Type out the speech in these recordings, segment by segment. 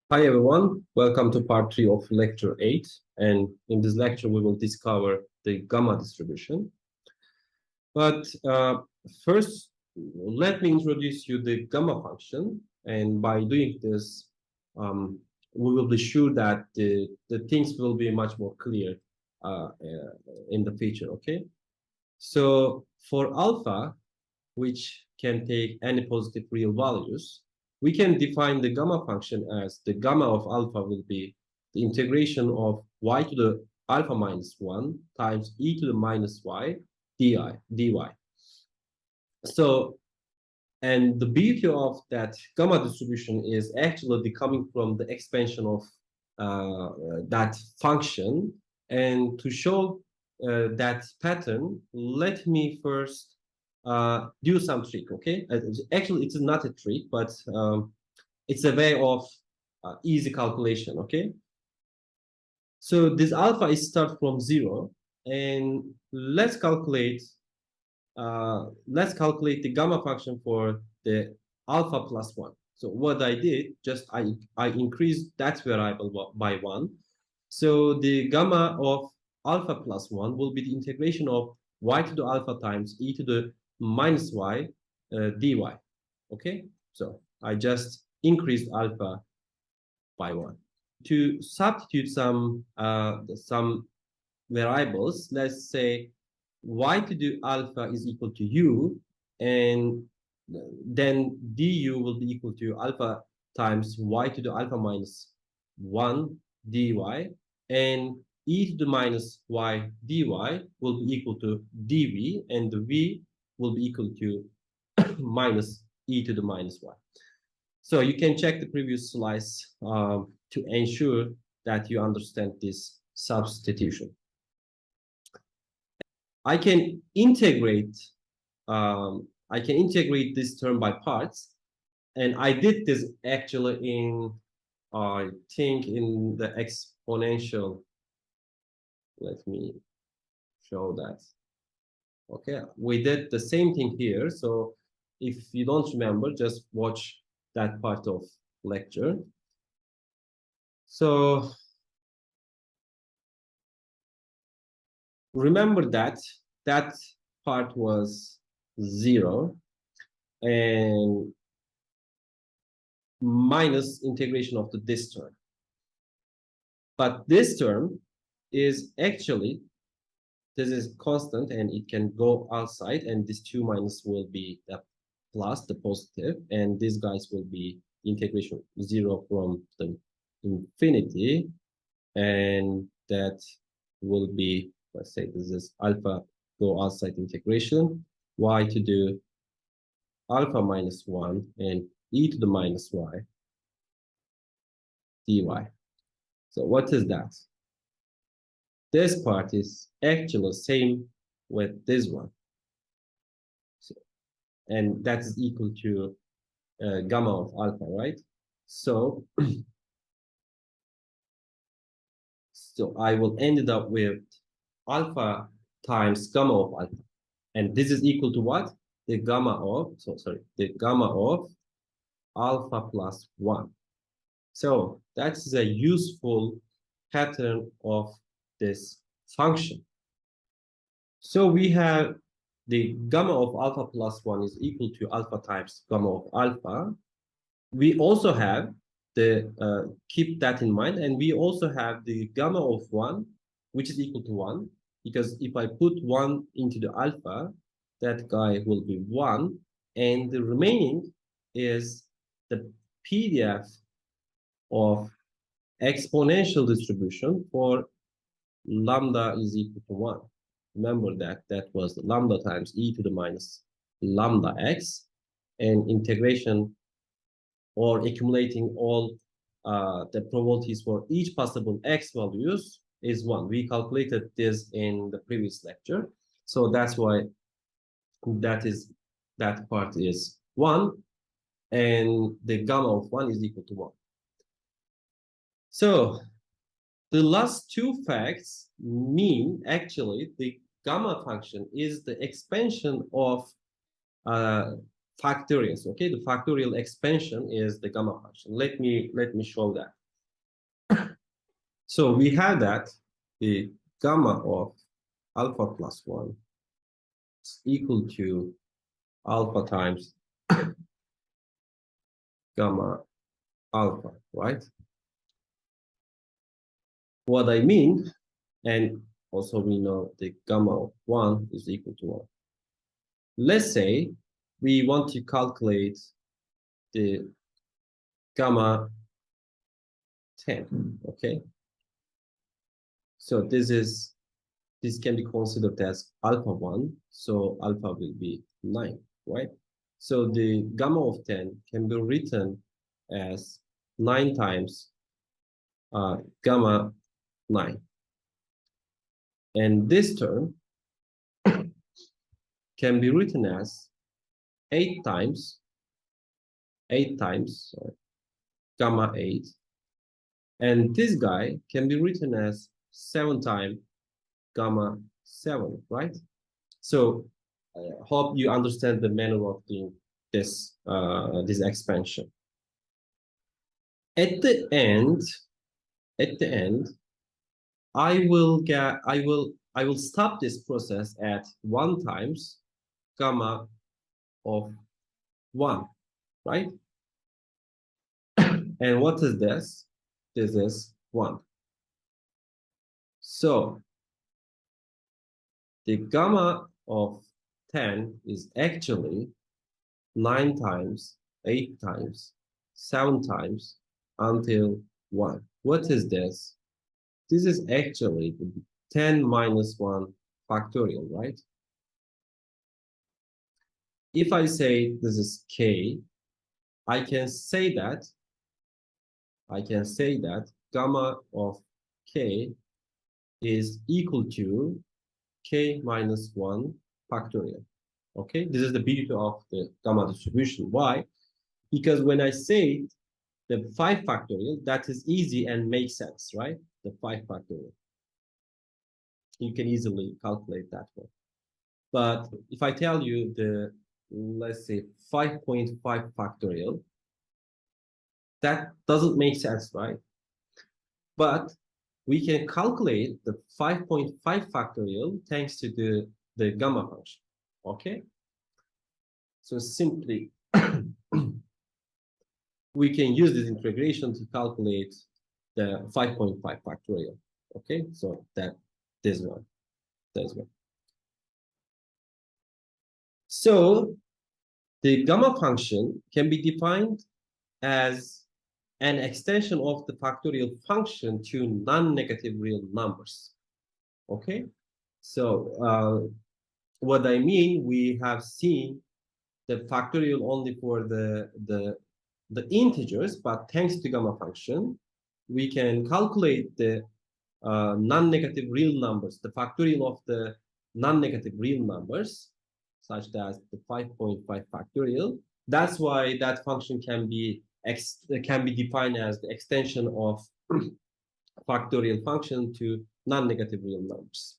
Hi everyone, welcome to part 3 of lecture 8, and in this lecture we will discover the gamma distribution. But first, let me introduce you the gamma function, and by doing this, we will be sure that the things will be much more clear in the future, okay? So for alpha, which can take any positive real values, we can define the gamma function as the gamma of alpha will be the integration of y to the alpha minus 1 times e to the minus y dy. So, and the beauty of that gamma distribution is actually coming from the expansion of that function. And to show that pattern, let me first do some trick, okay? Actually, it's not a trick, but it's a way of easy calculation, okay? So this alpha is start from 0, and let's calculate the gamma function for the alpha plus 1. So what I did, just I increased that variable by 1. So the gamma of alpha plus 1 will be the integration of y to the alpha times e to the minus y dy. Okay, so I just increased alpha by 1. To substitute some variables, let's say y to the alpha is equal to u, and then du will be equal to alpha times y to the alpha minus 1 dy, and e to the minus y dy will be equal to dv, and the v will be equal to minus e to the minus y. So you can check the previous slides to ensure that you understand this substitution. I can integrate this term by parts, and I did this actually in I think in the exponential. Let me show that. Okay, we did the same thing here. So if you don't remember, just watch that part of lecture. So remember that part was 0 and minus integration of this term. But this term is actually, this is constant and it can go outside, and this 2 minus will be the plus, the positive, and these guys will be integration 0 from the infinity, and that will be, let's say this is alpha go outside integration, y to the alpha minus 1 and e to the minus y dy. So what is that? This part is actually same with this one. So, and that is equal to gamma of alpha, right? So, so I will end up with alpha times gamma of alpha. And this is equal to what? The gamma of, the gamma of alpha plus 1. So that's a useful pattern of this function. So we have the gamma of alpha plus 1 is equal to alpha times gamma of alpha. We also have the, keep that in mind, and we also have the gamma of 1, which is equal to 1, because if I put 1 into the alpha, that guy will be 1, and the remaining is the PDF of exponential distribution for lambda is equal to 1. Remember that was lambda times e to the minus lambda x, and integration or accumulating all the probabilities for each possible x values is 1. We calculated this in the previous lecture, so that's why that part is 1, and the gamma of 1 is equal to 1. So the last two facts mean actually the gamma function is the expansion of factorials. Okay, the factorial expansion is the gamma function. Let me show that. So we have that the gamma of alpha plus 1 is equal to alpha times gamma alpha, right? What I mean, and also we know the gamma of 1 is equal to 1. Let's say we want to calculate the gamma 10, okay? So this can be considered as alpha 1, so alpha will be 9, right? So the gamma of 10 can be written as 9 times gamma 9. And this term can be written as 8 times gamma 8. And this guy can be written as 7 times gamma 7, right? So I hope you understand the manner of doing this expansion. At the end, I will stop this process at 1 times gamma of 1, right? And what is this? This is 1. So the gamma of 10 is actually 9 times, 8 times, 7 times until 1. What is this? This is actually 10 minus 1 factorial, right? If I say this is k, I can say that gamma of k is equal to k minus 1 factorial. Okay, this is the beauty of the gamma distribution. Why? Because when I say the 5 factorial, that is easy and makes sense, right? The 5 factorial. You can easily calculate that one. But if I tell you the, let's say, 5.5 factorial, that doesn't make sense, right? But we can calculate the 5.5 factorial thanks to the gamma function, okay? So simply, we can use this integration to calculate the 5.5 factorial, okay? So this one. So the gamma function can be defined as an extension of the factorial function to non-negative real numbers, okay? So what I mean, we have seen the factorial only for the integers, but thanks to gamma function, we can calculate the non-negative real numbers, the factorial of the non-negative real numbers, such as the 5.5 factorial. That's why that function can be defined as the extension of factorial function to non-negative real numbers.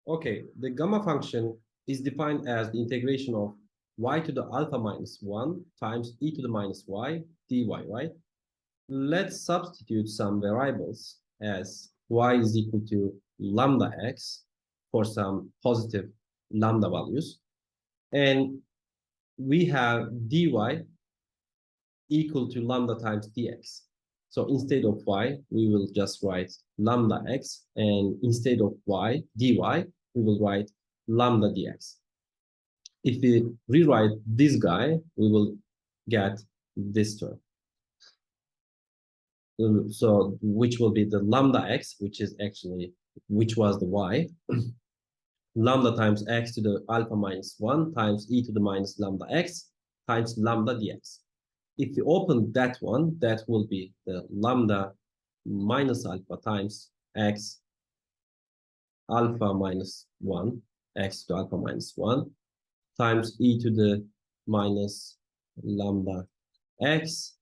Okay, the gamma function is defined as the integration of y to the alpha minus 1 times e to the minus y dy, right? Let's substitute some variables as y is equal to lambda x for some positive lambda values. And we have dy equal to lambda times dx. So instead of y, we will just write lambda x, and instead of y, dy, we will write lambda dx. If we rewrite this guy, we will get this term. So which will be the lambda x, which was the y, lambda times x to the alpha minus 1 times e to the minus lambda x times lambda dx. If you open that one, that will be the lambda minus alpha times x alpha minus 1, x to alpha minus 1, times e to the minus lambda x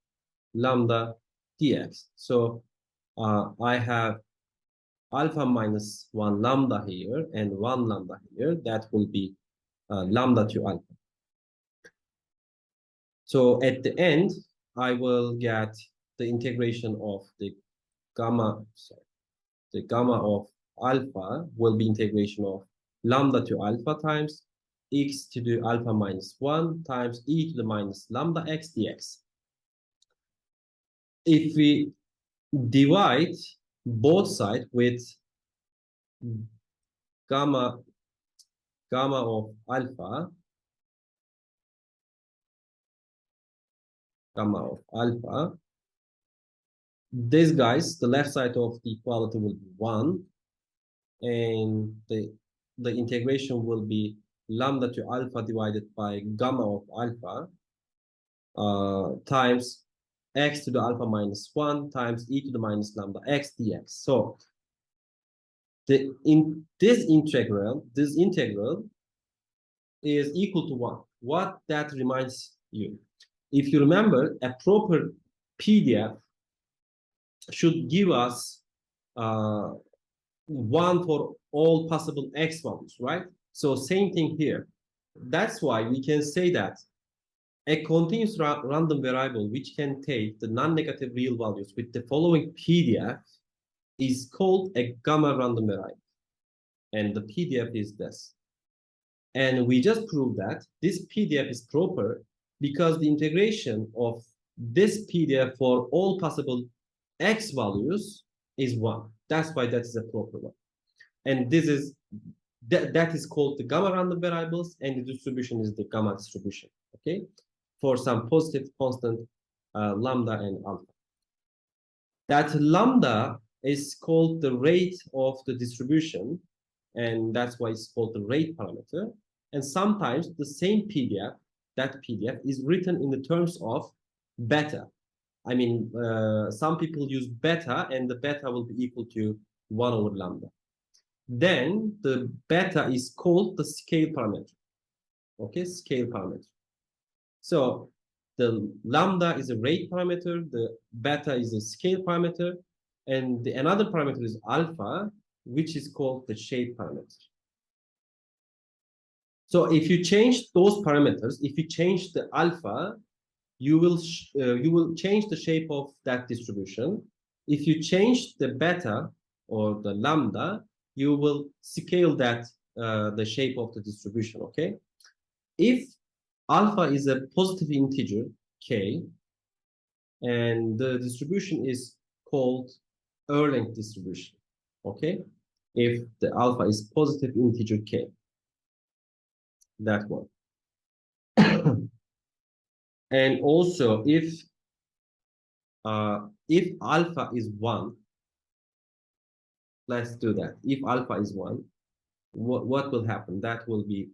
lambda dx. So I have alpha minus 1 lambda here and 1 lambda here. That will be lambda to alpha. So at the end, I will get the integration of the gamma, sorry, the gamma of alpha will be integration of lambda to alpha times x to the alpha minus 1 times e to the minus lambda x dx. If we divide both sides with gamma of alpha, this guys, the left side of the equality will be 1, and the integration will be lambda to alpha divided by gamma of alpha times x to the alpha minus 1 times e to the minus lambda x dx. So this integral is equal to 1. What that reminds you? If you remember, a proper PDF should give us 1 for all possible x values, right? So same thing here. That's why we can say that a continuous random variable which can take the non-negative real values with the following PDF is called a gamma random variable. And the PDF is this. And we just proved that this PDF is proper because the integration of this PDF for all possible x values is 1. That's why that is a proper one. And this is that is called the gamma random variables, and the distribution is the gamma distribution, okay? For some positive constant lambda and alpha. That lambda is called the rate of the distribution, and that's why it's called the rate parameter. And sometimes the same PDF, that PDF is written in the terms of beta. I mean, some people use beta, and the beta will be equal to 1 over lambda. Then the beta is called the scale parameter. Okay, scale parameter. So the lambda is a rate parameter, the beta is a scale parameter, and another parameter is alpha, which is called the shape parameter. So if you change those parameters, if you change the alpha, you will change the shape of that distribution. If you change the beta or the lambda, you will scale that the shape of the distribution. Okay. If alpha is a positive integer k, and the distribution is called Erlang distribution. Okay. If the alpha is positive integer k, that one. And also if alpha is 1, let's do that. If alpha is 1, what will happen? That will be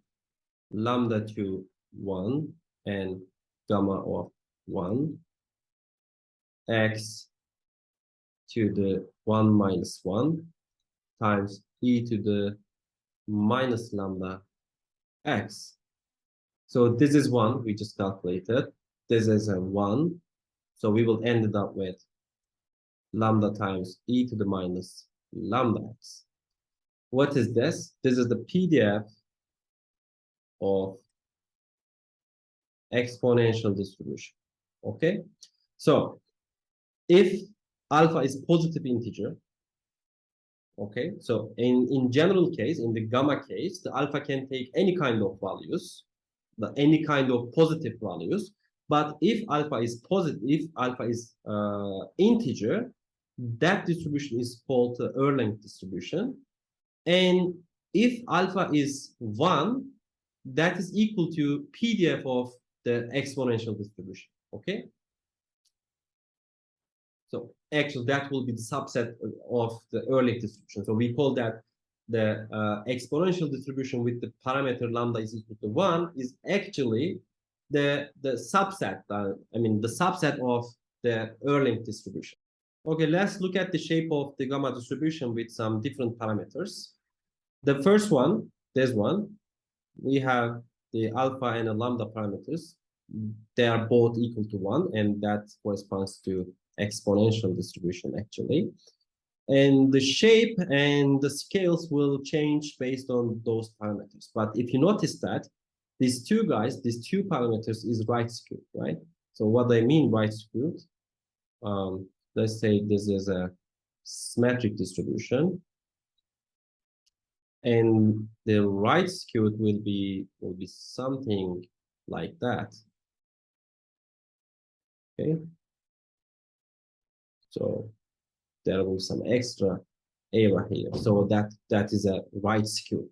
lambda to 1 and gamma of 1 x to the 1 minus 1 times e to the minus lambda x. So this is 1, we just calculated. This is a 1. So we will end up with lambda times e to the minus lambda x. What is this? This is the PDF of exponential distribution. Okay? So if alpha is positive integer, okay, so in general case, in the gamma case, the alpha can take any kind of values, any kind of positive values. But if alpha is positive, if alpha is integer, that distribution is called the Erlang distribution. And if alpha is 1, that is equal to PDF of the exponential distribution. Okay. So actually, that will be the subset of the Erlang distribution. So we call that the exponential distribution with the parameter lambda is equal to 1 is actually the subset. The subset of the Erlang distribution. Okay, let's look at the shape of the gamma distribution with some different parameters. The first one, this one, we have the alpha and the lambda parameters. They are both equal to 1, and that corresponds to exponential distribution actually. And the shape and the scales will change based on those parameters. But if you notice that these two guys, these two parameters is right skewed, right? So what I mean right skewed, let's say this is a symmetric distribution, and the right skewed will be something like that. Okay, so there will be some extra area here, so that is a right skew.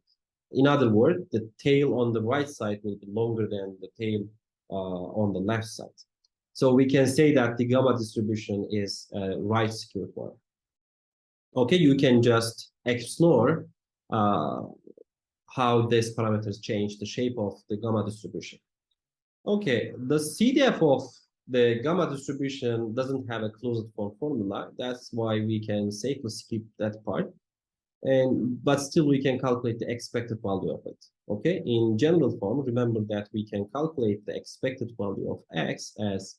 In other words, the tail on the right side will be longer than the tail on the left side. So we can say that the gamma distribution is a right skewed one. Okay, you can just explore how these parameters change the shape of the gamma distribution. Okay, the CDF of the gamma distribution doesn't have a closed form formula. That's why we can safely skip that part. But still we can calculate the expected value of it. Okay, in general form, remember that we can calculate the expected value of x as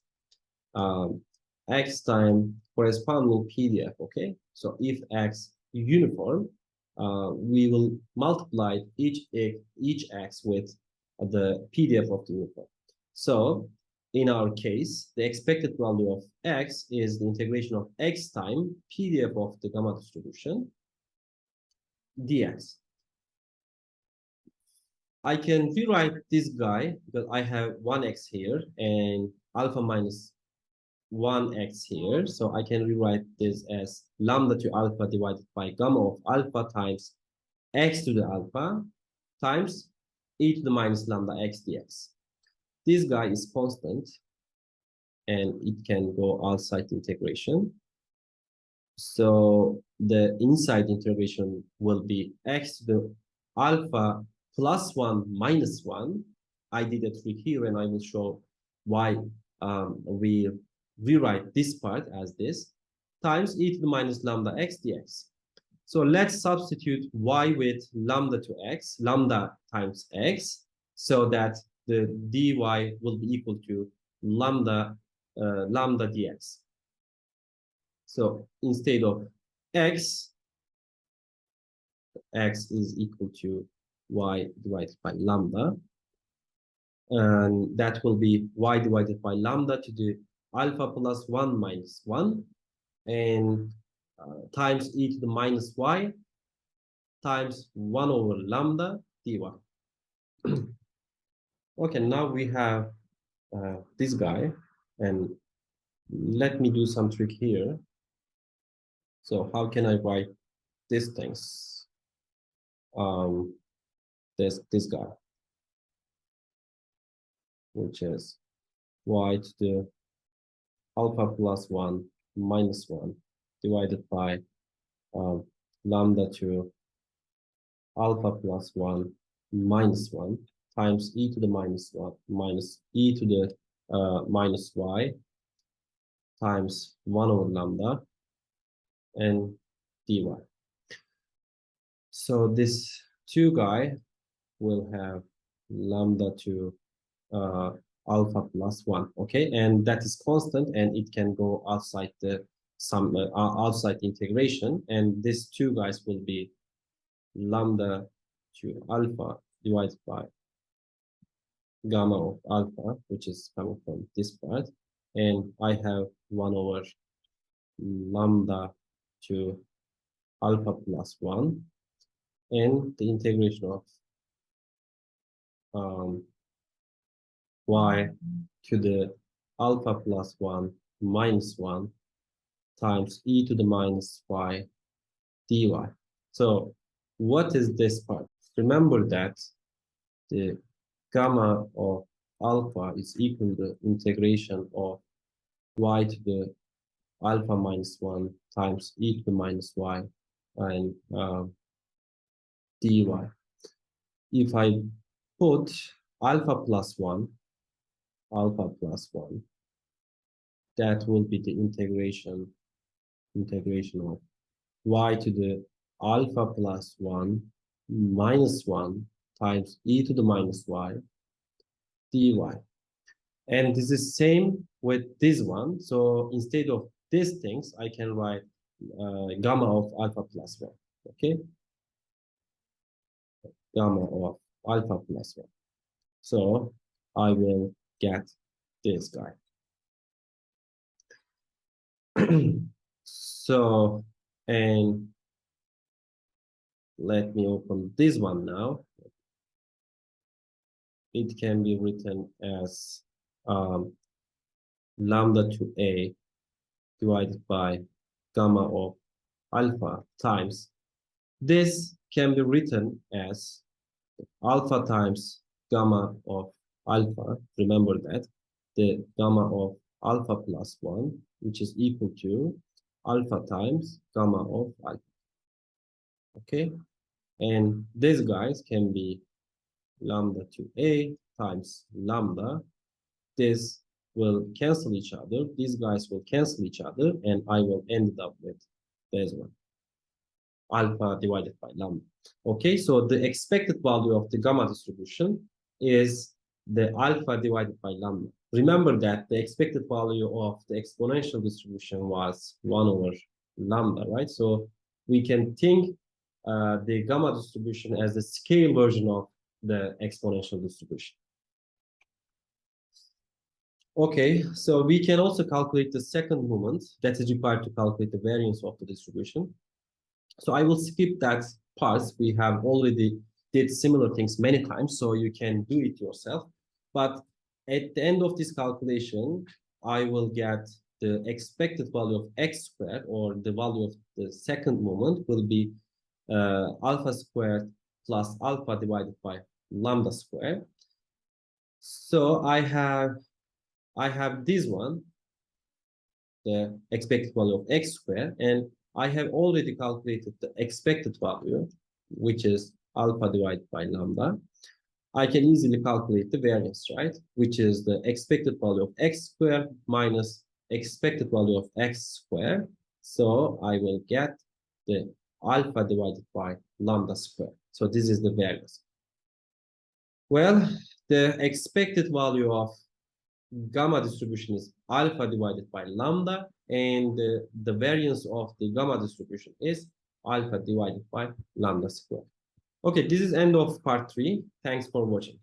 x time corresponding PDF. Okay, so if x uniform, we will multiply each x with the PDF of the uniform. So in our case, the expected value of x is the integration of x time PDF of the gamma distribution dx. I can rewrite this guy because I have 1x here and alpha minus 1x here. So I can rewrite this as lambda to alpha divided by gamma of alpha times x to the alpha times e to the minus lambda x dx. This guy is constant and it can go outside integration. So the inside integration will be x to the alpha plus 1 minus 1. I did a trick here and I will show why we rewrite this part as this times e to the minus lambda x dx. So let's substitute y with lambda to x, lambda times x, so that the dy will be equal to lambda dx. So instead of x is equal to y divided by lambda, and that will be y divided by lambda to the alpha plus 1 minus 1, and times e to the minus y times 1 over lambda dy. Okay, now we have this guy, and let me do some trick here. So how can I write these things? This guy, which is y to the alpha plus 1 minus 1 divided by lambda to alpha plus 1 minus 1 times e to the minus 1 minus e to the minus y times 1 over lambda and dy. So this 2 guy will have lambda to alpha plus 1, okay, and that is constant and it can go outside the outside integration, and these 2 guys will be lambda to alpha divided by gamma of alpha, which is coming from this part, and I have 1 over lambda to alpha plus 1, and the integration of y to the alpha plus 1 minus 1 times e to the minus y dy. So what is this part? Remember that the gamma of alpha is equal to the integration of y to the alpha minus 1 times e to the minus y and dy. If I put alpha plus 1, that will be the integration of y to the alpha plus 1 minus 1 times e to the minus y dy. And this is same with this one. So instead of these things, I can write gamma of alpha plus 1. Okay? Gamma of alpha plus 1. So I will get this guy. So, and let me open this one now. It can be written as lambda to a divided by gamma of alpha times. This can be written as alpha times gamma of alpha. Remember that the gamma of alpha plus 1, which is equal to alpha times gamma of alpha. Okay, and these guys can be lambda to a times lambda. This will cancel each other. These guys will cancel each other, and I will end up with this one, alpha divided by lambda. Okay, so the expected value of the gamma distribution is the alpha divided by lambda. Remember that the expected value of the exponential distribution was 1 over lambda, right? So we can think the gamma distribution as the scale version of the exponential distribution. Okay, so we can also calculate the second moment that is required to calculate the variance of the distribution. So I will skip that part. We have already did similar things many times, so you can do it yourself. But at the end of this calculation, I will get the expected value of x squared, or the value of the second moment will be alpha squared plus alpha divided by lambda squared. So I have this one, the expected value of x squared, and I have already calculated the expected value, which is alpha divided by lambda. I can easily calculate the variance, right? Which is the expected value of x squared minus expected value of x squared. So I will get the alpha divided by lambda squared. So this is the variance. Well, the expected value of gamma distribution is alpha divided by lambda, and the variance of the gamma distribution is alpha divided by lambda squared. Okay, this is end of part 3. Thanks for watching.